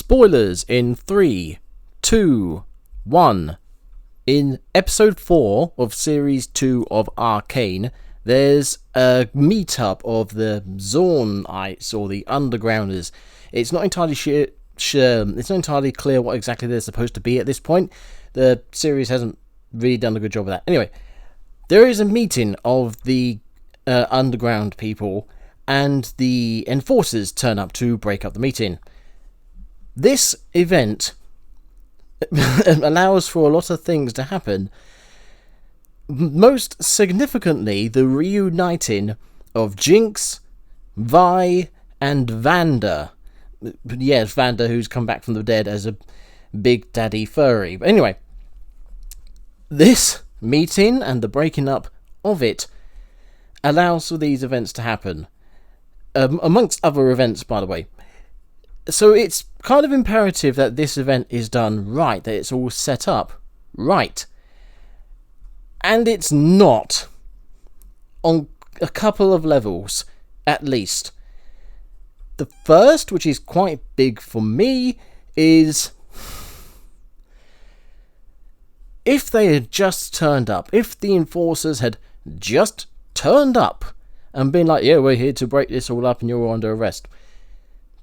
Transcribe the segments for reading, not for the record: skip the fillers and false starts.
Spoilers in 3, 2, 1. In episode 4 of series 2 of Arcane, there's a meetup of the Zornites or the Undergrounders. It's not entirely it's not entirely clear what exactly they're supposed to be at this point. The series hasn't really done a good job of that. Anyway, there is a meeting of the underground people, and the enforcers turn up to break up the meeting. This event allows for a lot of things to happen. Most significantly, the reuniting of Jinx, Vi, and Vanda. Yes, Vanda, who's come back from the dead as a big daddy furry. But anyway, this meeting and the breaking up of it allows for these events to happen. Amongst other events, by the way. So it's kind of imperative that this event is done right, that it's all set up right. And it's not, on a couple of levels, at least. The first, which is quite big for me, is if they had just turned up, if the enforcers had just turned up and been like, yeah, we're here to break this all up and you're under arrest,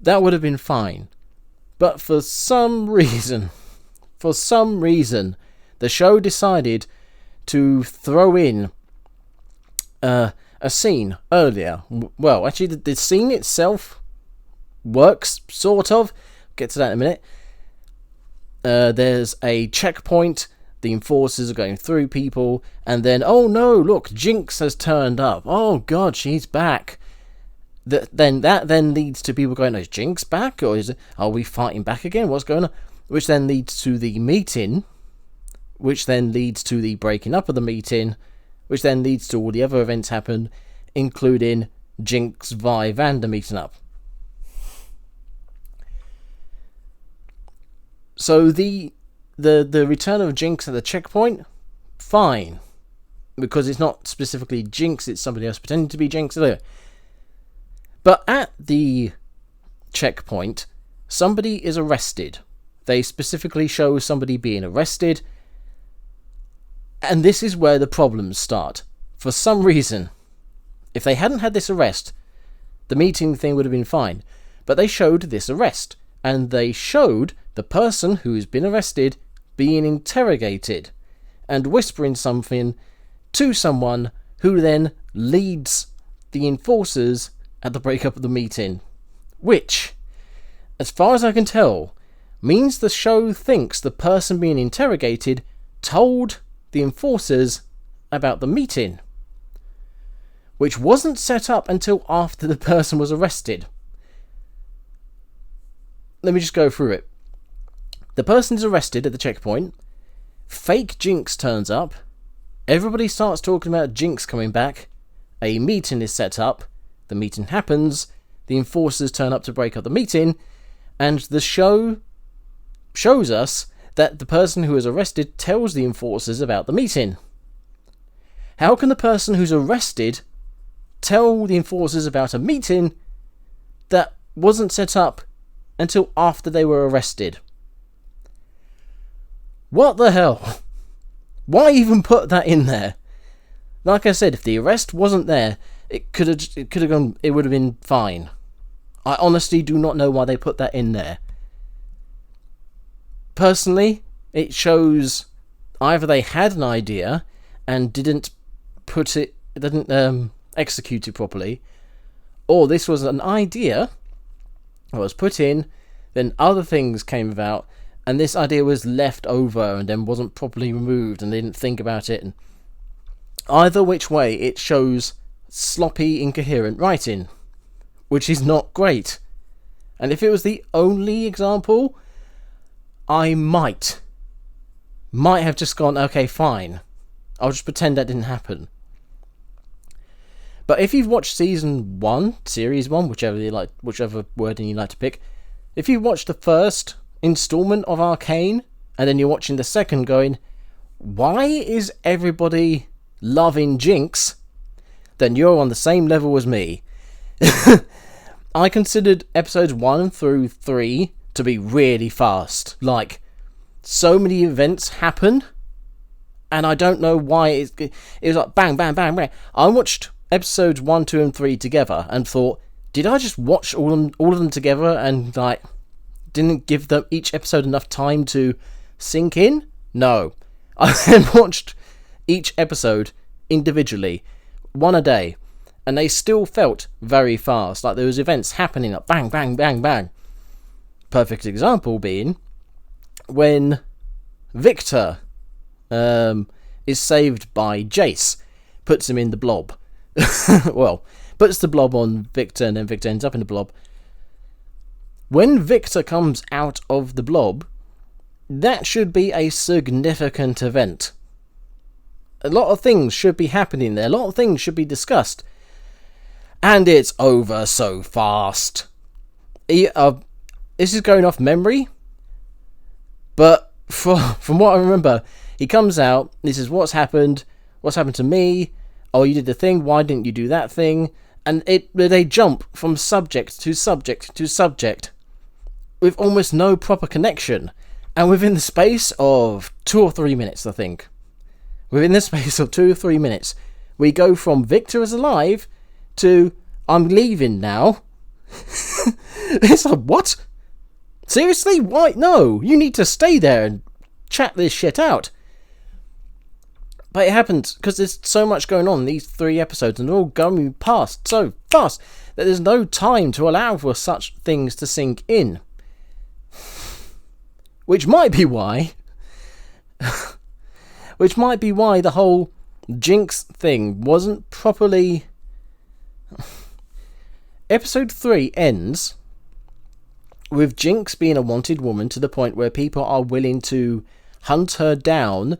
that would have been fine. But for some reason, the show decided to throw in a scene earlier. Well, actually, the scene itself works, sort of. Get to that in a minute. There's a checkpoint. The enforcers are going through people, and then, oh no, look, Jinx has turned up. Oh god, she's back. That then leads to people going, is Jinx back? Or are we fighting back again? What's going on? Which then leads to the meeting, which then leads to the breaking up of the meeting, which then leads to all the other events happen, including Jinx, Vi, Vanda meeting up. So the return of Jinx at the checkpoint, fine. Because it's not specifically Jinx, it's somebody else pretending to be Jinx. But at the checkpoint, somebody is arrested. They specifically show somebody being arrested. And this is where the problems start. For some reason, if they hadn't had this arrest, the meeting thing would have been fine. But they showed this arrest. And they showed the person who's been arrested being interrogated and whispering something to someone who then leads the enforcers at the breakup of the meeting, which, as far as I can tell, means the show thinks the person being interrogated told the enforcers about the meeting, which wasn't set up until after the person was arrested. Let me just go through it. The person is arrested at the checkpoint, fake Jinx turns up, everybody starts talking about Jinx coming back, a meeting is set up, the meeting happens, the enforcers turn up to break up the meeting, and the show shows us that the person who is arrested tells the enforcers about the meeting. How can the person who's arrested tell the enforcers about a meeting that wasn't set up until after they were arrested? What the hell? Why even put that in there? Like I said, if the arrest wasn't there, it would have been fine. I honestly do not know why they put that in there. Personally, it shows either they had an idea and didn't execute it properly, or this was an idea that was put in, then other things came about, and this idea was left over and then wasn't properly removed, and they didn't think about it. And either which way, it shows sloppy, incoherent writing, which is not great. And if it was the only example, I might have just gone, okay, fine, I'll just pretend that didn't happen. But if you've watched season 1, series 1, whichever wording you like to pick, if you watched the first installment of Arcane, and then you're watching the second going, why is everybody loving Jinx? Then you're on the same level as me. I considered episodes 1 through 3 to be really fast. Like, so many events happen, and I don't know why it was like bang, bang, bang, bang. I watched episodes 1, 2, and 3 together and thought, did I just watch all of them together and like didn't give them each episode enough time to sink in? No. I then watched each episode individually, one a day, and they still felt very fast. Like there was events happening, like bang, bang, bang, bang. Perfect example being when Victor is saved by Jace, puts him in the blob. Well, puts the blob on Victor, and then Victor ends up in the blob. When Victor comes out of the blob, that should be a significant event. A lot of things should be happening there. A lot of things should be discussed. And it's over so fast. This is going off memory, but from what I remember, he comes out, he says, what's happened to me? Oh, you did the thing, why didn't you do that thing? And they jump from subject to subject to subject with almost no proper connection. And within the space of 2 or 3 minutes, I think, within the space of 2 or 3 minutes, we go from Victor is alive to I'm leaving now. It's like, what? Seriously? Why? No, you need to stay there and chat this shit out. But it happens because there's so much going on in these 3 episodes, and they're all going past so fast that there's no time to allow for such things to sink in. Which might be why the whole Jinx thing wasn't properly... Episode 3 ends with Jinx being a wanted woman to the point where people are willing to hunt her down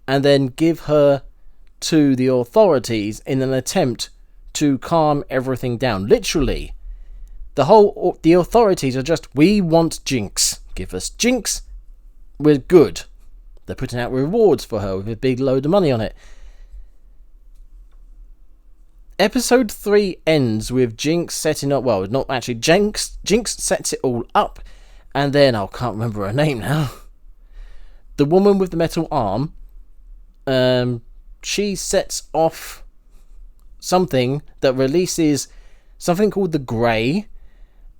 and then give her to the authorities in an attempt to calm everything down. Literally, the authorities are just, we want Jinx. Give us Jinx. We're good. They're putting out rewards for her with a big load of money on it. Episode 3 ends with Jinx setting up... Well, not actually. Jinx sets it all up. And then... I can't remember her name now. The woman with the metal arm. She sets off something that releases something called the Grey,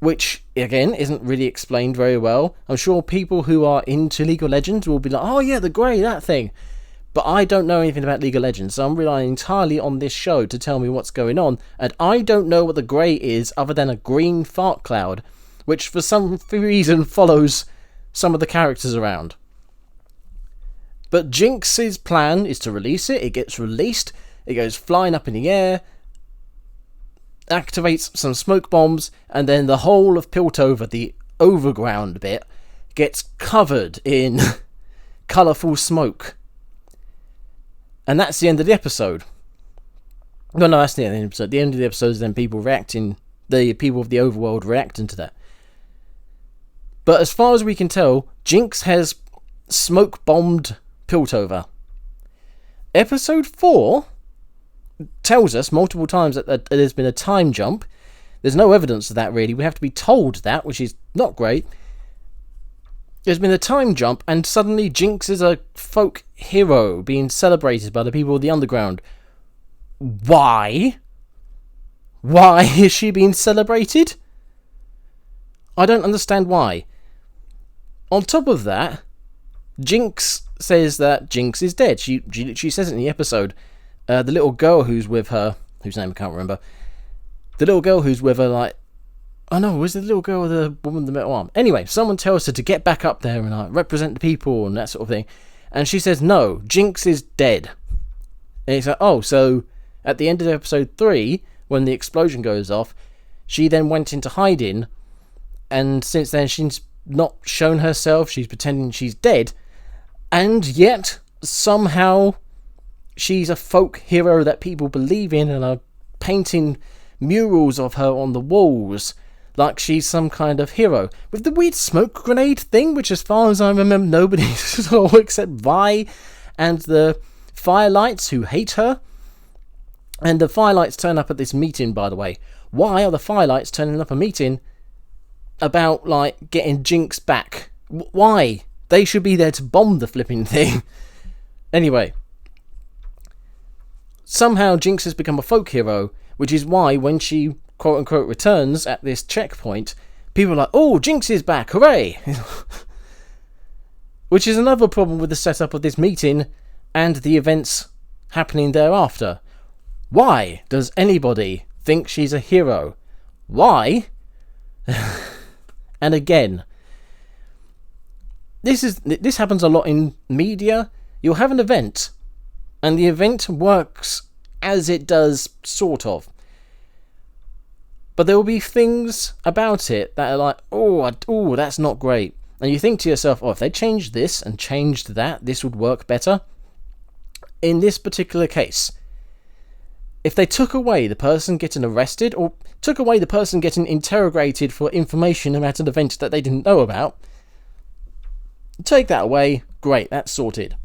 which, again, isn't really explained very well. I'm sure people who are into League of Legends will be like, oh yeah, the Grey, that thing. But I don't know anything about League of Legends, so I'm relying entirely on this show to tell me what's going on. And I don't know what the Grey is other than a green fart cloud, which for some reason follows some of the characters around. But Jinx's plan is to release it. It gets released. It goes flying up in the air, activates some smoke bombs, and then the whole of Piltover, the overground bit, gets covered in colourful smoke. And that's the end of the episode. No, that's the end of the episode. The end of the episode is then the people of the overworld reacting to that. But as far as we can tell, Jinx has smoke bombed Piltover. Episode 4 tells us multiple times that there's been a time jump. There's no evidence of that, really. We have to be told that, which is not great. There's been a time jump, and suddenly Jinx is a folk hero being celebrated by the people of the underground. Why? Why is she being celebrated? I don't understand why. On top of that, Jinx says that Jinx is dead. She says it in the episode. The little girl who's with her, whose name I can't remember, the little girl who's with her, like, oh no, was it the little girl or the woman with the metal arm? Anyway, someone tells her to get back up there and like represent the people and that sort of thing. And she says, no, Jinx is dead. And it's like, oh, so at the end of episode 3, when the explosion goes off, she then went into hiding. And since then, she's not shown herself. She's pretending she's dead. And yet, somehow, she's a folk hero that people believe in and are painting murals of her on the walls like she's some kind of hero. With the weird smoke grenade thing, which as far as I remember, nobody saw except Vi and the Firelights who hate her. And the Firelights turn up at this meeting, by the way. Why are the Firelights turning up a meeting about, like, getting Jinx back. Why? They should be there to bomb the flipping thing. Anyway, somehow Jinx has become a folk hero, which is why when she quote-unquote returns at this checkpoint, people are like, oh, Jinx is back, hooray! Which is another problem with the setup of this meeting and the events happening thereafter. Why does anybody think she's a hero? Why? And again, this happens a lot in media. You'll have an event, and the event works as it does, sort of. But there will be things about it that are like, oh, that's not great. And you think to yourself, oh, if they changed this and changed that, this would work better. In this particular case, if they took away the person getting arrested, or took away the person getting interrogated for information about an event that they didn't know about, take that away, great, that's sorted.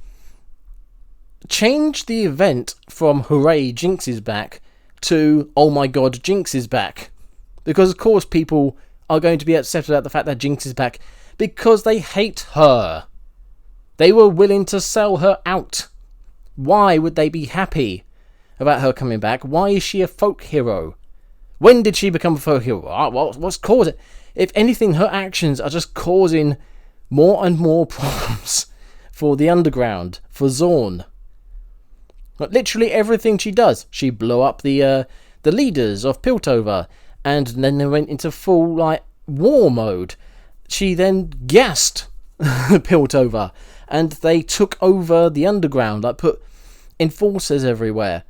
Change the event from hooray, Jinx is back, to oh my god, Jinx is back. Because of course people are going to be upset about the fact that Jinx is back, because they hate her. They were willing to sell her out. Why would they be happy about her coming back? Why is she a folk hero? When did she become a folk hero? What's caused it? If anything, her actions are just causing more and more problems for the underground, for Zorn. Like, literally everything she does. She blew up the leaders of Piltover, and then they went into full, like, war mode. She then gassed Piltover, and they took over the underground, like put enforcers everywhere.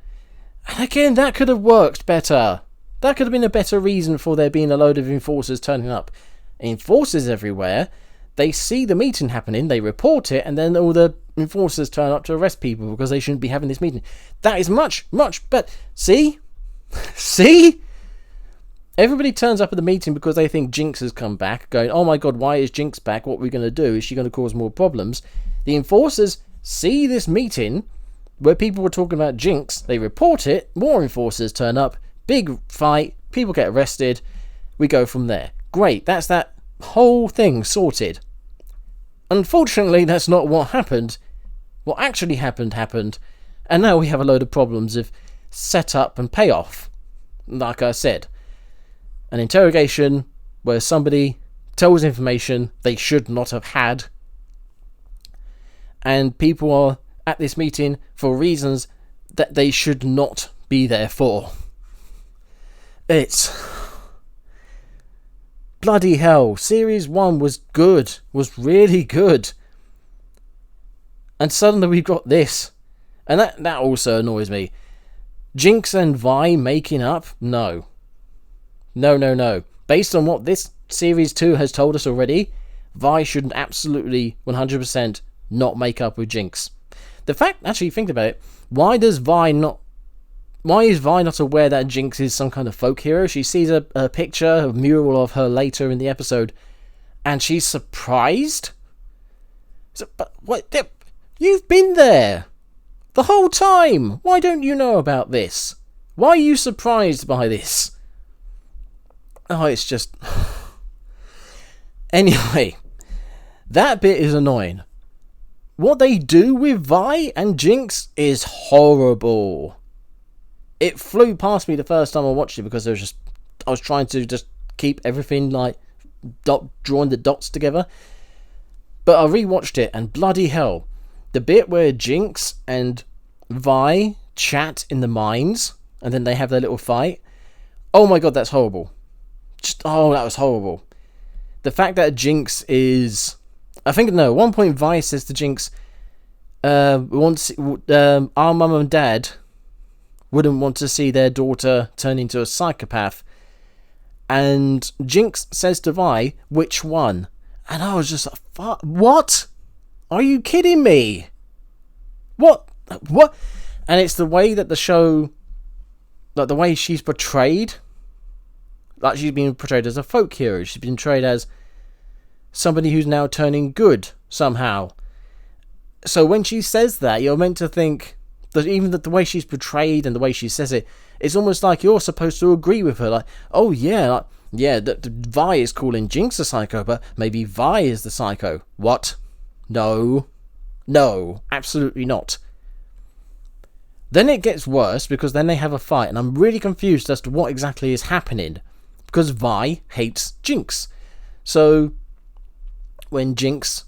And again, that could have worked better. That could have been a better reason for there being a load of enforcers turning up. Enforcers everywhere, they see the meeting happening, they report it, and then all the enforcers turn up to arrest people because they shouldn't be having this meeting. That is much, much better. See? See? Everybody turns up at the meeting because they think Jinx has come back, going, oh my god, why is Jinx back? What are we going to do? Is she going to cause more problems? The enforcers see this meeting where people were talking about Jinx, they report it, more enforcers turn up, big fight, people get arrested, we go from there. Great, that's that whole thing sorted. Unfortunately, that's not what happened. What actually happened, and now we have a load of problems of setup and payoff. Like I said, an interrogation where somebody tells information they should not have had, and people are at this meeting for reasons that they should not be there for. It's bloody hell. Series 1 was good, was really good, and suddenly we've got this, and that also annoys me. Jinx and Vi making up? No. No. Based on what this Series 2 has told us already, Vi should absolutely 100% not make up with Jinx. The fact, actually think about it, why is Vi not aware that Jinx is some kind of folk hero? She sees a picture, a mural of her later in the episode, and she's surprised? But what? You've been there the whole time. Why don't you know about this? Why are you surprised by this? Oh, it's just... Anyway, that bit is annoying. What they do with Vi and Jinx is horrible. It flew past me the first time I watched it because I was trying to just keep everything like drawing the dots together. But I rewatched it, and bloody hell, the bit where Jinx and Vi chat in the mines and then they have their little fight. Oh my god, that's horrible. That was horrible. The fact that Jinx is... at one point Vi says to Jinx, our mum and dad wouldn't want to see their daughter turn into a psychopath. And Jinx says to Vi, which one? And I was just like, what? Are you kidding me? What? And it's the way that the show, like the way she's portrayed, like she's been portrayed as a folk hero. She's been portrayed as somebody who's now turning good somehow. So when she says that, you're meant to think that even the way she's portrayed and the way she says it, it's almost like you're supposed to agree with her. Like, oh yeah, like, Yeah, Vi is calling Jinx a psycho, but maybe Vi is the psycho. What? No. No, absolutely not. Then it gets worse, because then they have a fight, and I'm really confused as to what exactly is happening, because Vi hates Jinx. So, when Jinx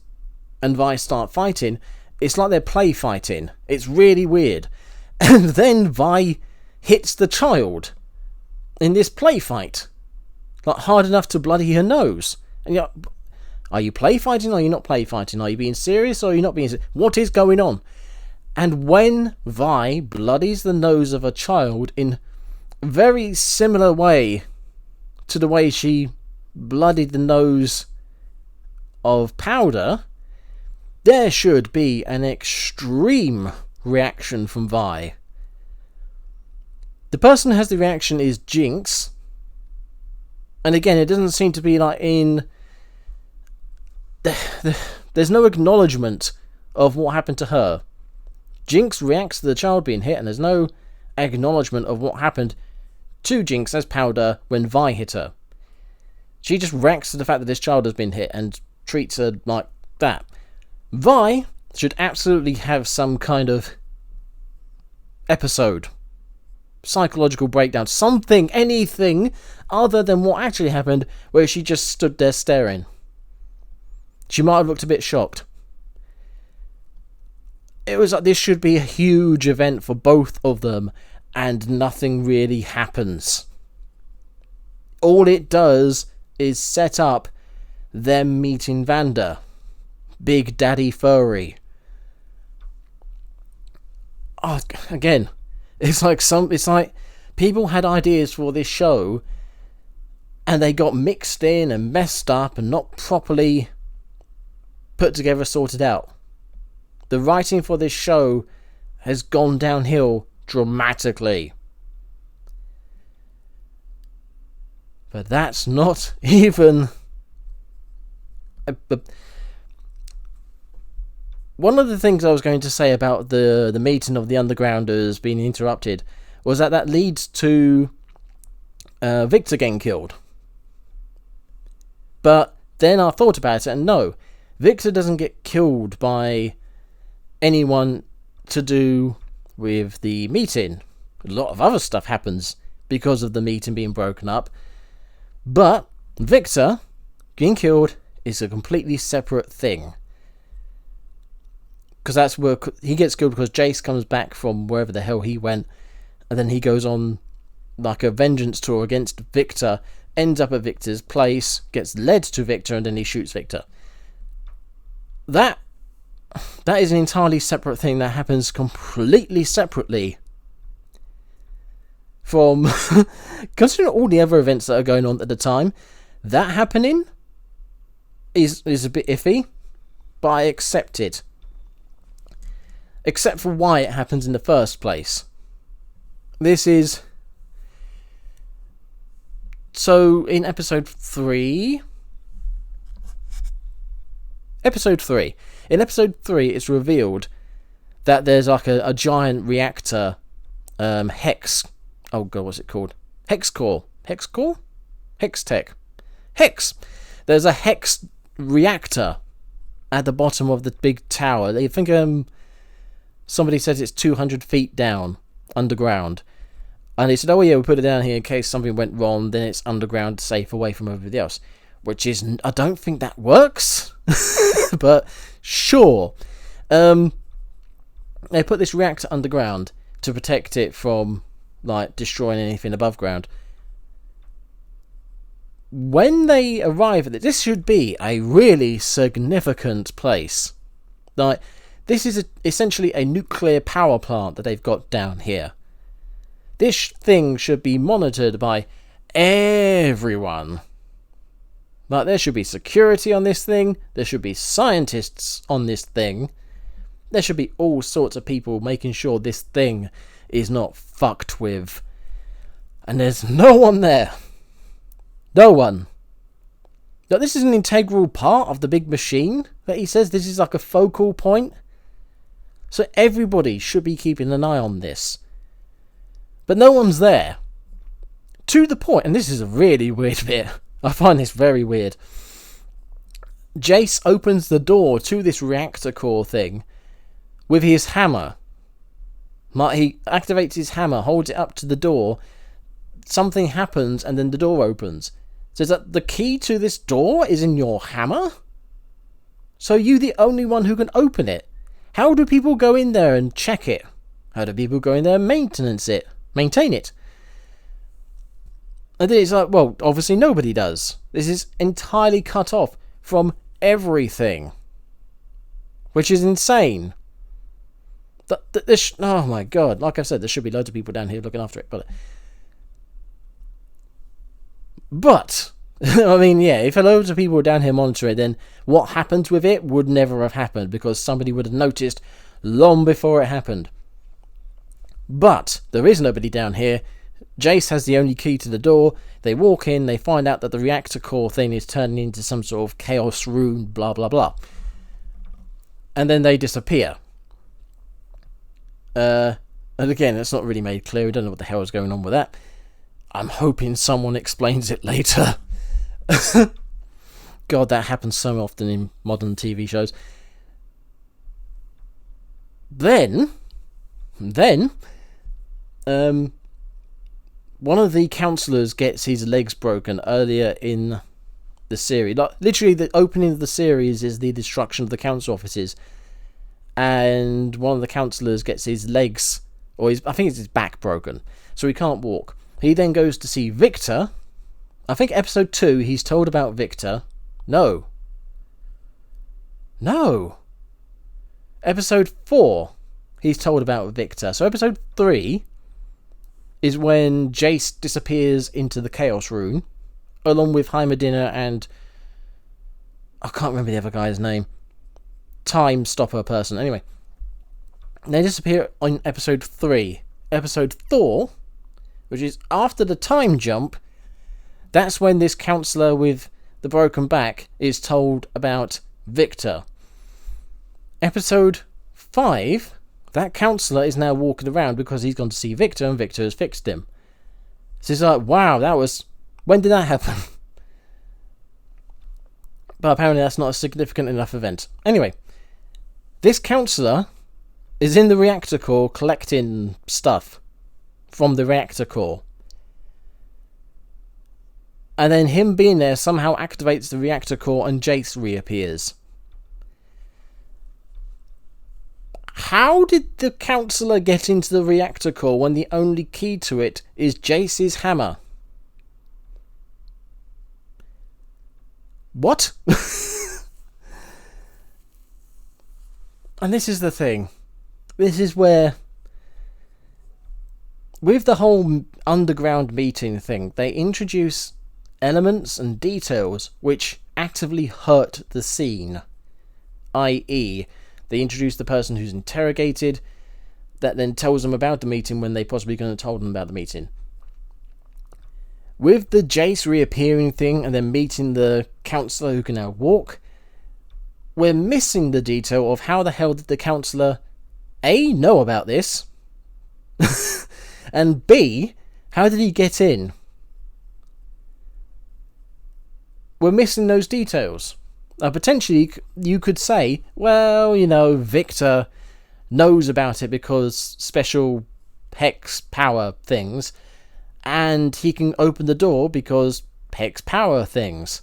and Vi start fighting, it's like they're play fighting. It's really weird. And then Vi hits the child in this play fight. Like, hard enough to bloody her nose. And you're like, are you play fighting or are you not play fighting? Are you being serious or are you not being serious? What is going on? And when Vi bloodies the nose of a child in a very similar way to the way she bloodied the nose of Powder, there should be an extreme reaction from Vi. The person who has the reaction is Jinx. And again, it doesn't seem to be like in... There's no acknowledgement of what happened to her. Jinx reacts to the child being hit, and there's no acknowledgement of what happened to Jinx as Powder when Vi hit her. She just reacts to the fact that this child has been hit and treats her like that. Vi should absolutely have some kind of episode, psychological breakdown, something, anything other than what actually happened, where she just stood there staring. She might have looked a bit shocked. It was like this should be a huge event for both of them, and nothing really happens. All it does is set up them meeting Vander. Big Daddy Furry. Oh, again, it's like people had ideas for this show, and they got mixed in and messed up and not properly put together, sorted out. The writing for this show has gone downhill dramatically. But that's not even... One of the things I was going to say about the meeting of the Undergrounders being interrupted was that leads to Victor getting killed. But then I thought about it, and no, Victor doesn't get killed by anyone to do with the meeting. A lot of other stuff happens because of the meeting being broken up. But Victor getting killed is a completely separate thing. Because that's where he gets killed, because Jace comes back from wherever the hell he went, and then he goes on like a vengeance tour against Victor, ends up at Victor's place, gets led to Victor, and then he shoots Victor. That is an entirely separate thing that happens completely separately from considering all the other events that are going on at the time. That happening is a bit iffy, but I accept it. Except for why it happens in the first place. This is... So, in episode 3... In episode 3, it's revealed that there's like a giant reactor, Hex... Oh god, what's it called? Hex core. Hex core? Hex tech. Hex! There's a Hex reactor at the bottom of the big tower. They think, somebody says it's 200 feet down, underground. And they said, oh yeah, we'll put it down here in case something went wrong, then it's underground, safe, away from everybody else. Which is, I don't think that works. But, sure. They put this reactor underground to protect it from, like, destroying anything above ground. When they arrive at it, this should be a really significant place. Like, this is essentially a nuclear power plant that they've got down here. This thing should be monitored by everyone. Like, there should be security on this thing. There should be scientists on this thing. There should be all sorts of people making sure this thing is not fucked with. And there's no one there. No one. Now, this is an integral part of the big machine that he says this is like a focal point. So everybody should be keeping an eye on this. But no one's there. To the point, and this is a really weird bit. I find this very weird. Jace opens the door to this reactor core thing with his hammer. He activates his hammer, holds it up to the door. Something happens, and then the door opens. So is that the key to this door is in your hammer? So you the only one who can open it? How do people go in there and check it? How do people go in there and maintain it? And then it's like, well, obviously nobody does. This is entirely cut off from everything, which is insane. Oh my god! Like I said, there should be loads of people down here looking after it, but I mean, yeah, if loads of people were down here monitoring it, then what happened with it would never have happened because somebody would have noticed long before it happened. But there is nobody down here. Jace has the only key to the door. They walk in, they find out that the reactor core thing is turning into some sort of chaos rune, blah blah blah. And then they disappear. And again, it's not really made clear. We don't know what the hell is going on with that. I'm hoping someone explains it later. God, that happens so often in modern TV shows. Then, one of the counsellors gets his legs broken earlier in the series. Like, literally, the opening of the series is the destruction of the council offices. And one of the counsellors gets his legs, I think it's his back broken, so he can't walk. He then goes to see Victor. I think episode 2, he's told about Victor. No. Episode 4, he's told about Victor. So episode 3 is when Jace disappears into the Chaos Rune, along with Heimerdinger and... I can't remember the other guy's name. Time stopper person. Anyway. They disappear on episode 3. Episode 4, which is after the time jump, that's when this counsellor with the broken back is told about Victor. Episode 5, that counsellor is now walking around because he's gone to see Victor and Victor has fixed him. So it's like, wow, when did that happen? But apparently that's not a significant enough event. Anyway, this counsellor is in the reactor core collecting stuff from the reactor core. And then him being there somehow activates the reactor core and Jace reappears. How did the counsellor get into the reactor core when the only key to it is Jace's hammer? What? And this is the thing. This is where, with the whole underground meeting thing, they introduce elements and details which actively hurt the scene. I.e., they introduce the person who's interrogated, that then tells them about the meeting when they possibly couldn't have told them about the meeting. With the Jace reappearing thing and then meeting the counsellor who can now walk, we're missing the detail of how the hell did the counsellor A, know about this, and B, how did he get in? We're missing those details. Potentially, you could say, well, Victor knows about it because special hex power things, and he can open the door because hex power things.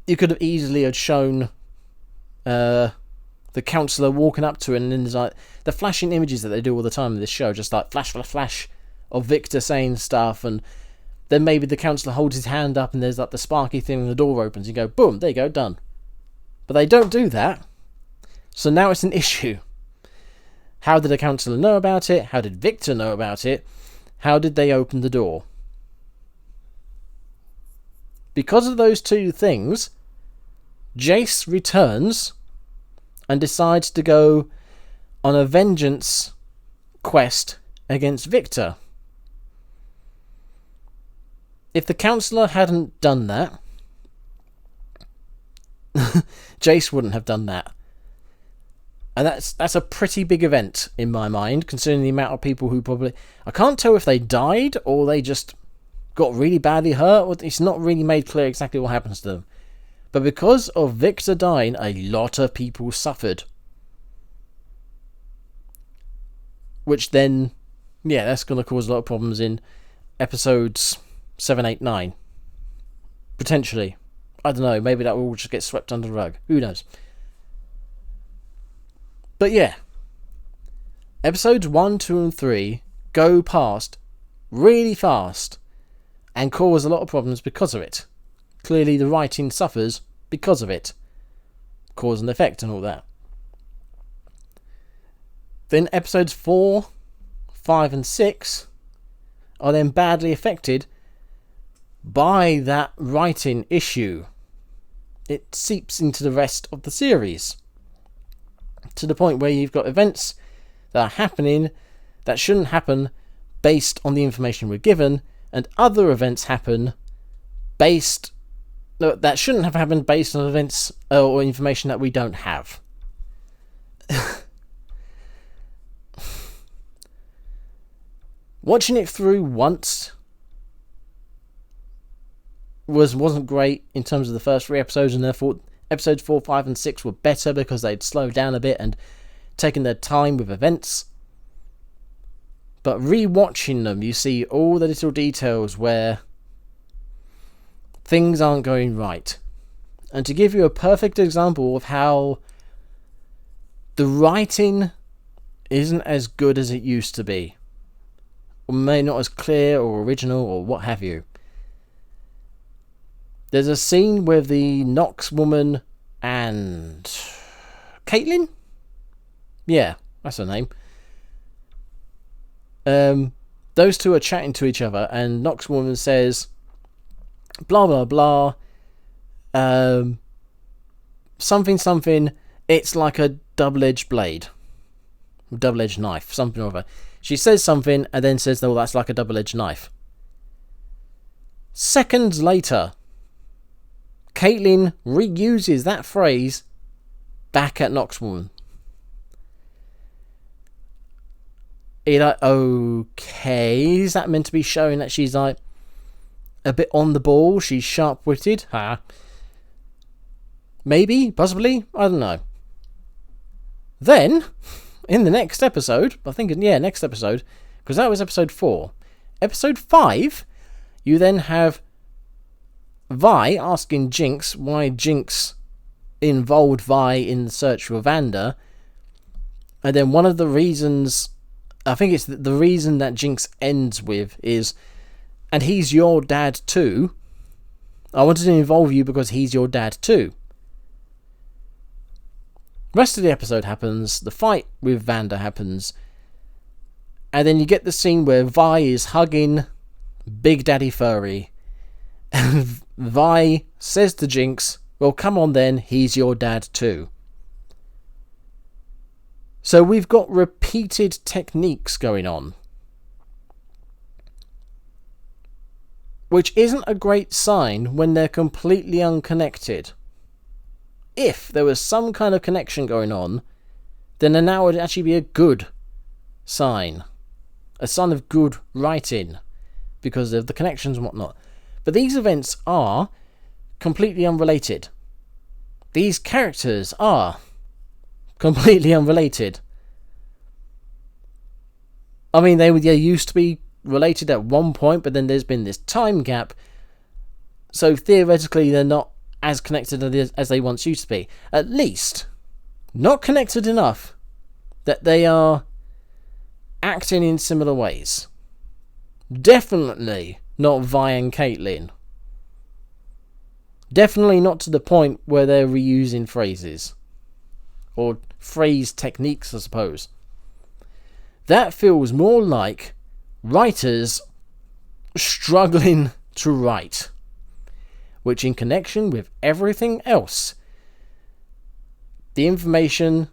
You could have easily had shown the counsellor walking up to it, and then there's like the flashing images that they do all the time in this show, just like flash, flash, flash of Victor saying stuff, and then maybe the counsellor holds his hand up and there's like the sparky thing and the door opens. You go, boom, there you go, done. But they don't do that. So now it's an issue. How did the counsellor know about it? How did Victor know about it? How did they open the door? Because of those two things, Jace returns and decides to go on a vengeance quest against Victor. If the counsellor hadn't done that, Jace wouldn't have done that. And that's a pretty big event in my mind, considering the amount of people who probably... I can't tell if they died or they just got really badly hurt. It's not really made clear exactly what happens to them. But because of Victor dying, a lot of people suffered. Which then, yeah, that's going to cause a lot of problems in episodes 7, 8, 9. Potentially. I don't know, maybe that will just get swept under the rug. Who knows? But yeah. Episodes 1, 2, and 3 go past really fast and cause a lot of problems because of it. Clearly the writing suffers because of it. Cause and effect and all that. Then episodes 4, 5 and 6 are then badly affected by that writing issue. It seeps into the rest of the series. To the point where you've got events that are happening that shouldn't happen based on the information we're given, and other events happen that shouldn't have happened based on events or information that we don't have. Watching it through once wasn't great in terms of the first 3 episodes, and therefore episodes 4, 5 and 6 were better because they'd slowed down a bit and taken their time with events. But rewatching them, you see all the little details where things aren't going right. And to give you a perfect example of how the writing isn't as good as it used to be, or maybe not as clear or original or what have you. There's a scene with the Nox woman and Caitlin? Yeah, that's her name. Those two are chatting to each other, and Nox woman says, blah blah blah, something, it's like a double-edged blade, double-edged knife, something or other. She says something and then says, oh, that's like a double-edged knife. Seconds later, Caitlin reuses that phrase back at Noxwoman. You're like, okay, is that meant to be showing that she's like a bit on the ball? She's sharp-witted? Maybe, possibly, I don't know. Then, in the next episode, next episode, because that was episode 4. Episode 5, you then have Vi asking Jinx why Jinx involved Vi in the search for Vander. And then one of the reasons, I think it's the reason that Jinx ends with is, and he's your dad too. I wanted to involve you because he's your dad too. Rest of the episode happens, the fight with Vander happens, and then you get the scene where Vi is hugging Big Daddy Furry, and Vi says to Jinx, well, come on then, he's your dad too. So we've got repeated techniques going on, which isn't a great sign when they're completely unconnected. If there was some kind of connection going on, then now would actually be a good sign. A sign of good writing, because of the connections and whatnot. But these events are completely unrelated. These characters are completely unrelated. I mean, they used to be related at one point, but then there's been this time gap. So theoretically, they're not as connected as they once used to be. At least, not connected enough that they are acting in similar ways. Definitely not Vi and Caitlin. Definitely not to the point where they're reusing phrases. Or phrase techniques, I suppose. That feels more like writers struggling to write, which in connection with everything else, the information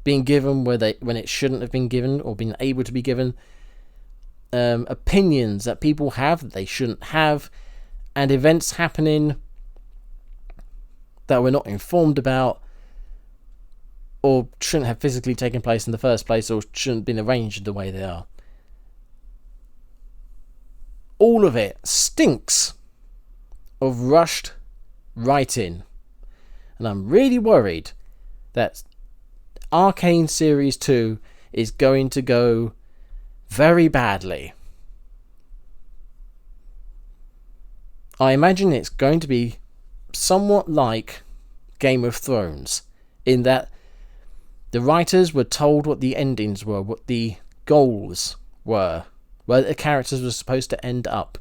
being given when it shouldn't have been given or been able to be given, opinions that people have that they shouldn't have, and events happening that we're not informed about or shouldn't have physically taken place in the first place or shouldn't have been arranged the way they are. all of it stinks of rushed writing. And I'm really worried that Arcane Series 2 is going to go very badly. I imagine it's going to be somewhat like Game of Thrones, in that the writers were told what the endings were, what the goals were, where the characters were supposed to end up.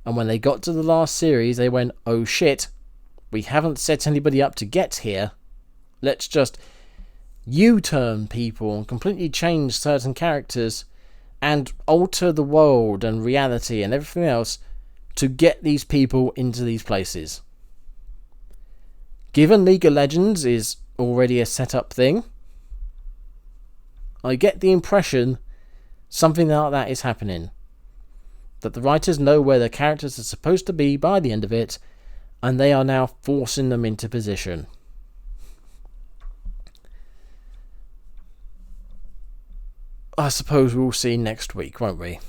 And when they got to the last series, they went, oh shit, we haven't set anybody up to get here. Let's just U-turn people and completely change certain characters and alter the world and reality and everything else to get these people into these places. Given League of Legends is already a set-up thing, I get the impression something like that is happening. That the writers know where the characters are supposed to be by the end of it, and they are now forcing them into position. I suppose we'll see next week, won't we?